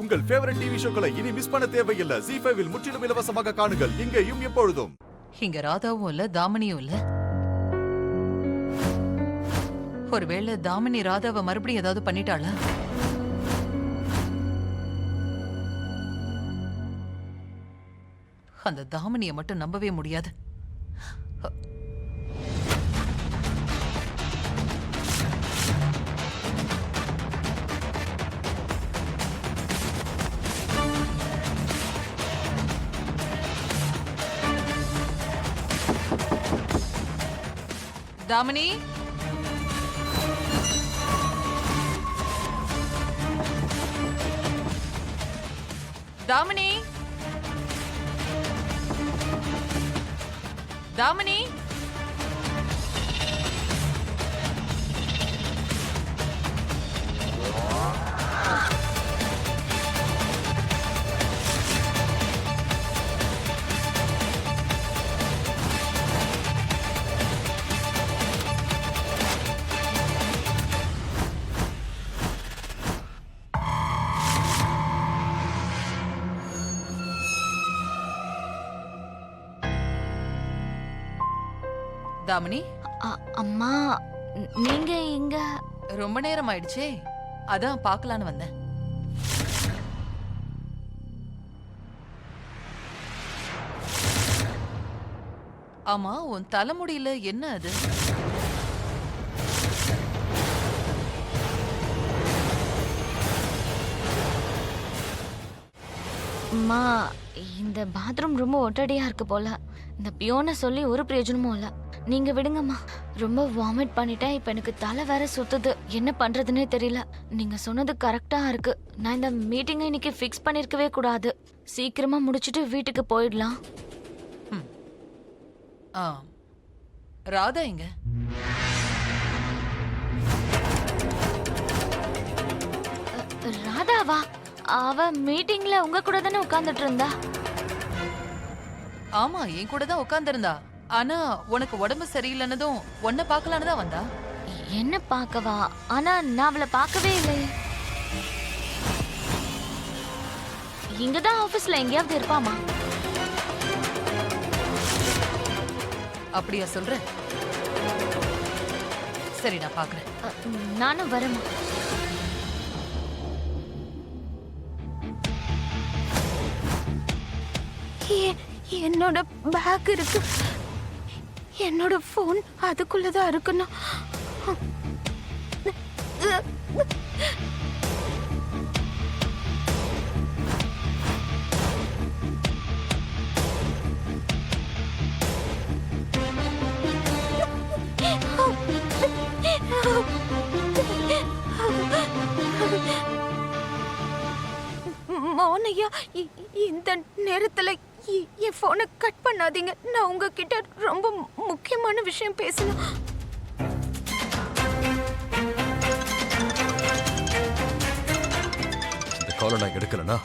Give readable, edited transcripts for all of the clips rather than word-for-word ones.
உங்கள் favourite TV ஷோக்களை இனி miss பண்ண தேவையில்லை. ZEE5 இல் முற்றிலும் இலவசமாக காணுங்கள். இங்கேயும் எப்பொழுதும். இங்க ராதாவும் இல்ல தாமினியும் இல்ல. ஒருவேளை தாமினி ராதாவை மறுபடியும் ஏதாவது பண்ணிட்டாளா? அந்த தாமினியை மட்டும் நம்பவே முடியாது. தாமினி, தாமினி, தாமினி. தாமினி, அம்மா நீங்க இங்க? ரொம்ப நேரம் ஆயிடுச்சே, அதான் பார்க்கலான்னு வந்தேன். ஆமா, உன் தலைமுடியில என்ன அது? அம்மா, இந்த பாத்ரூம் ரொம்ப ஒட்டடியா இருக்கு போல. இந்த பியோனை சொல்லி ஒரு பிரயோஜனமும் இல்ல. நீங்க விடுங்கம்மா. ரொம்ப வாமிட் பண்ணிட்டேன். இப்ப எனக்கு தலை வேற சுத்துது. என்ன பண்றதுன்னே தெரியல. நீங்க சொன்னது கரெக்டா இருக்கு. நான் இந்த மீட்டிங்கை இன்னைக்கு ஃபிக்ஸ் பண்ணிருக்கவே கூடாது. சீக்கிரமா முடிச்சிட்டு வீட்டுக்கு போயிடலாம். ராதா எங்க? ராதாவா? அவ மீட்டிங்ல உங்க கூட தானே உட்கார்ந்துட்டு இருந்தா. ஆமா, என் கூட தான் உட்கார்ந்து இருந்தா. ஆனா உனக்கு உடம்பு சரியில்லைன்னதும் உன்னை பார்க்கலான்னு தான் வந்தா. என்ன பார்க்கவா? ஆனா நான் அவளை பார்க்கவே இல்லை. இங்கதான் ஆபீஸ்ல எங்கேயாவது இருப்பாமா? அப்படியா சொல்ற? சரி, நான் பாக்குறேன். நானும் வரேம்மா. என்னோட பேக் இருக்கு. என்னோட போன் அதுக்குள்ளதான் இருக்குன்னா. மோனையா, இந்த நேரத்துல என் போனை கட் பண்ணாதீங்க. நான் உங்ககிட்ட ரொம்ப முக்கியமான விஷயம் பேசணும். இந்த காலை நான் எடுக்கலனா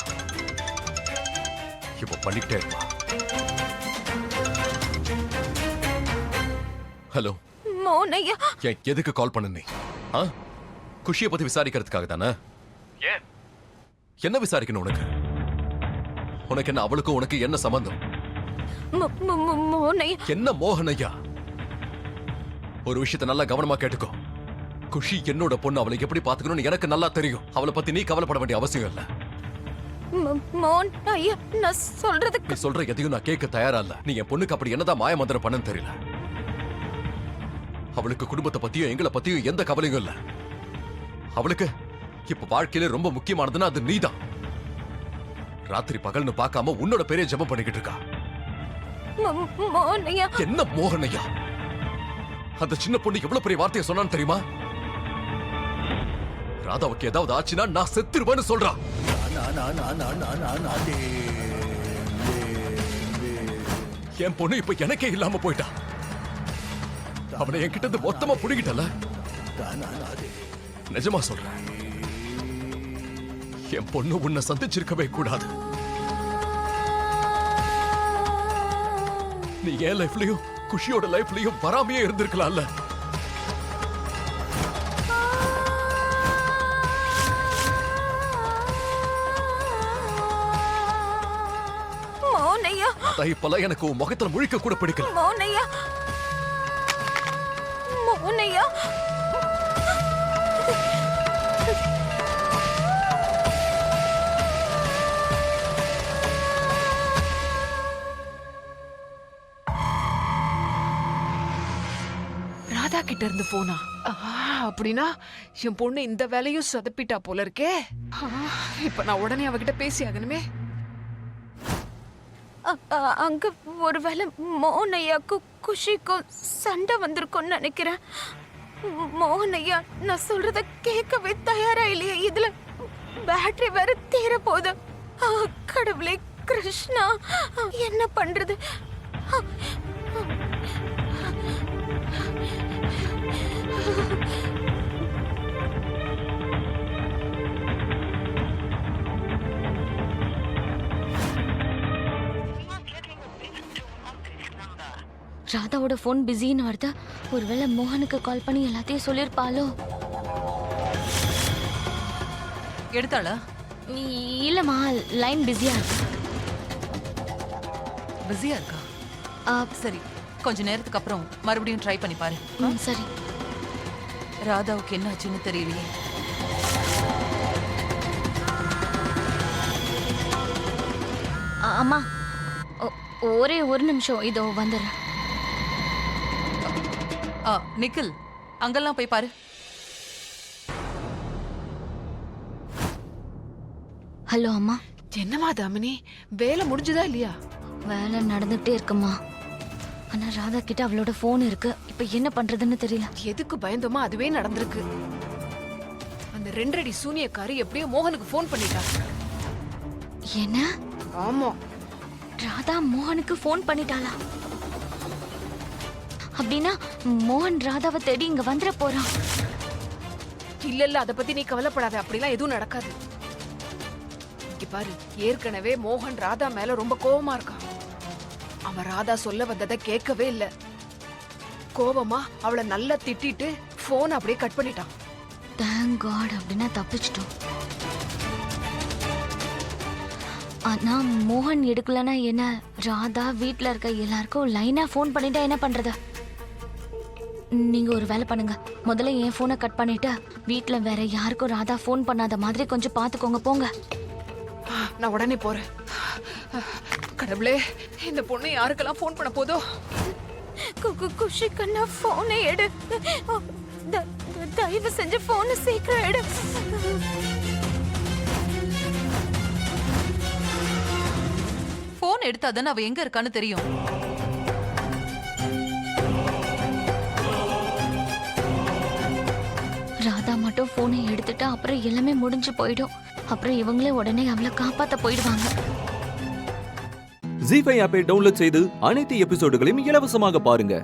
இப்ப பண்ணிக்கிட்டே இருப்பா. ஹலோ மோனையா, எதுக்கு கால் பண்ண நீ? குஷியை பத்தி விசாரிக்கிறதுக்காக தானே? என்ன விசாரிக்கணும் உனக்கு? உனக்கு என்ன அவளுக்கும் உனக்கு என்ன சம்பந்தம்? என்ன மோகனையா? ஒரு விஷயத்தை நல்லா கவனமா கேட்டுக்கோ. குஷி என்னோட பொண்ணு. அவளை எப்படி பாத்துக்கணும்னு எனக்கு நல்லா தெரியும். அவளை பத்தி நீ கவலைப்பட வேண்டிய அவசியம் இல்ல. நீ சொல்ற எதையும் நான் கேட்க தயாரா இல்ல. நீ என் பொண்ணுக்கு அப்படி என்னதான் மாய மந்திரம் பண்ணன்னு தெரியல. அவளுக்கு குடும்பத்தை பத்தியும் எங்களை பத்தியும் எந்த கவலையும் இல்ல. அவளுக்கு இப்ப வாழ்க்கையில ரொம்ப முக்கியமானதுன்னா அது நீதான். ராத்திரி பகல்னு பார்க்காம உன்னோட பேரே ஜெபம் பண்ணிக்கிட்டு இருக்கா. என்ன மோகனையா? அந்த சின்ன பொண்ணு எவ்வளவு பெரிய வார்த்தையை சொன்னான்னு தெரியுமா? ராதாவுக்கு ஏதாவது ஆச்சுன்னா நான் செத்துருவேன்னு சொல்றா. என் பொண்ணு இப்ப எனக்கே இல்லாம போயிட்டா. அவனை என்கிட்ட இருந்து மொத்தமா புடிக்கிட்டல. நிஜமா சொல்றேன், என் பொண்ணு உன்னை சந்திச்சிருக்கவே கூடாது. நீ என் லைஃப்லயும் குஷியோட லைஃப்லயும் வராமையே இருந்திருக்கலாம்ல. ராதா, இப்பெல்லாம் எனக்கு உன் முகத்துல முழிக்க கூட பிடிக்கல. மோனையா, மோனையா. ராதா கிட்ட இருந்து போனா அப்படின்னா என் பொண்ணு இந்த வேலையும் சொதப்பிட்டா போல இருக்கே. இப்ப நான் உடனே அவகிட்ட பேசி ஆகணுமே. அங்க ஒருவேளை மோனையாக்கும் குஷிக்கும் சண்டை வந்திருக்கும்னு நினைக்கிறேன். மோனையா நான் சொல்றத கேட்கவே தயாரா இல்லையே. இதுல பேட்டரி வேற தீர போகுது. கடவுளே கிருஷ்ணா, என்ன பண்றது? ராதாவோட போன் பிஸின்னு வருது. ஒருவேளை மோகனுக்கு கால் பண்ணி எல்லாத்தையும் சொல்லிருப்பாளோ? எடுத்தாளா? இல்லம்மா, லைன் பிஸியா இருக்கு. பிஸியா இருக்கா? சரி, கொஞ்ச நேரத்துக்கு அப்புறம் மறுபடியும் ட்ரை பண்ணி பாரு. சரி. ராதாவுக்கு என்ன ஆச்சுன்னு தெரியலையே. அம்மா, ஒரே ஒரு நிமிஷம், இதோ வந்துடுறேன். நிக்கில், அங்கெல்லாம் போய் பாரு. ஹலோ அம்மா. என்னமா தாமினி, வேலை முடிஞ்சதா இல்லையா? வேலை நடந்துகிட்டே இருக்குமா. ஆனா ராதா கிட்ட அவளோட போன் இருக்கு. இப்ப என்ன பண்றதுன்னு தெரியல. எதுக்கு பயந்தோமா அதுவே நடந்திருக்கு. அந்த 2 அடி சூனியக்காரி எப்படியோ மோகனுக்கு போன் பண்ணிட்டா. என்ன? ஆமா, ராதா மோகனுக்கு போன் பண்ணிட்டாளா? அப்படின்னா மோகன் ராதாவை தேடி இங்க வந்துட போறான். இல்ல அத பத்தி நீ கவலைப்படாத. அப்படிலாம் எதுவும் நடக்காது. இங்க பாரு, ஏற்கனவே மோகன் ராதா மேல ரொம்ப கோவமா இருக்கான். அவன் ராதா சொல்ல வந்ததை கேட்கவே இல்ல. கோவமா அவளை நல்லா திட்டிட்டு போன் அப்படியே கட் பண்ணிட்டான். தேங்க் காட், அப்படின்னா தப்பிச்சிட்டோம். ஆனா மோகன் எடுக்கலன்னா என்ன? ராதா வீட்ல இருக்க எல்லாருக்கும் லைனா போன் பண்ணிட்டா என்ன பண்றது? நீங்க ஒரு வேலை பண்ணுங்க. முதல்ல என் போனை கட் பண்ணிட்டு வீட்ல வேற யாருக்கும் ராதா போன் பண்ணாத மாதிரி கொஞ்சம் பாத்துக்கோங்க. போங்க. நான் உடனே போறேன். கடவுளே, இந்த பொண்ணு யாருக்கெல்லாம் போன் பண்ண போதோ? குஷி கண்ணா, போனை எடு. தயவு செஞ்சு போனை சீக்கிரம் எடு. போன் எடுத்தாதானே அவ எங்க இருக்கான்னு தெரியும். ராதா மட்டும் போனை எடுத்துட்டா அப்புறம் எல்லாமே முடிஞ்சு போயிடும். அப்புறம் இவங்களே உடனே அவளை காப்பாத்த போயிடுவாங்க. ஜீ5 ஆப்பை டவுன்லோட் செய்து அனைத்து எபிசோடுகளையும் இலவசமாக பாருங்க.